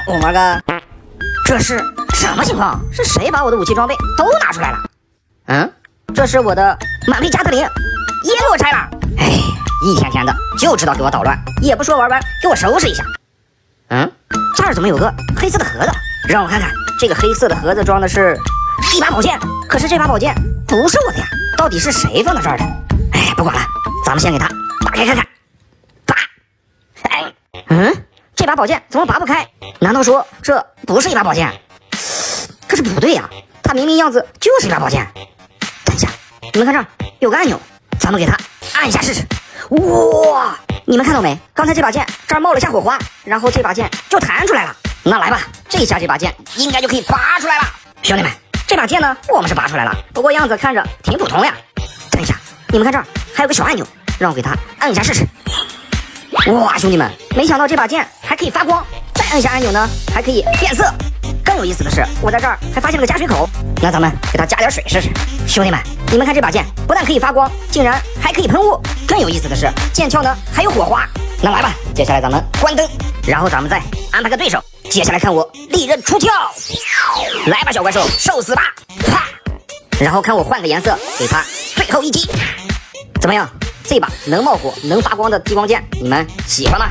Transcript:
我玩个。这是什么情况？是谁把我的武器装备都拿出来了？嗯，这是我的满配加特林，也给我拆了。哎，一天天的就知道给我捣乱，也不说玩玩，给我收拾一下。嗯，这儿怎么有个黑色的盒子？让我看看，这个黑色的盒子装的是一把宝剑，可是这把宝剑不是我的呀，到底是谁放到这儿的？哎，不管了，咱们先给它打开看看。拔，哎，这把宝剑怎么拔不开？难道说这不是一把宝剑？可是不对呀，它明明样子就是一把宝剑。等一下，你们看这儿有个按钮，咱们给它按一下试试。哇，你们看到没？刚才这把剑这儿冒了一下火花，然后这把剑就弹出来了。那来吧，这一下这把剑应该就可以拔出来了。兄弟们，这把剑呢，我们是拔出来了，不过样子看着挺普通呀。等一下，你们看这儿还有个小按钮，让我给它按一下试试。哇，兄弟们，没想到这把剑还可以发光，再按一下按钮呢，还可以变色。更有意思的是，我在这儿还发现了个加水口，那咱们给它加点水试试。兄弟们，你们看这把剑不但可以发光，竟然还可以喷雾。更有意思的是，剑鞘呢还有火花。那来吧，接下来咱们关灯，然后咱们再安排个对手。接下来看我利刃出鞘，来吧，小怪兽，受死吧！啪！然后看我换个颜色，给它最后一击。怎么样？这把能冒火、能发光的激光剑，你们喜欢吗？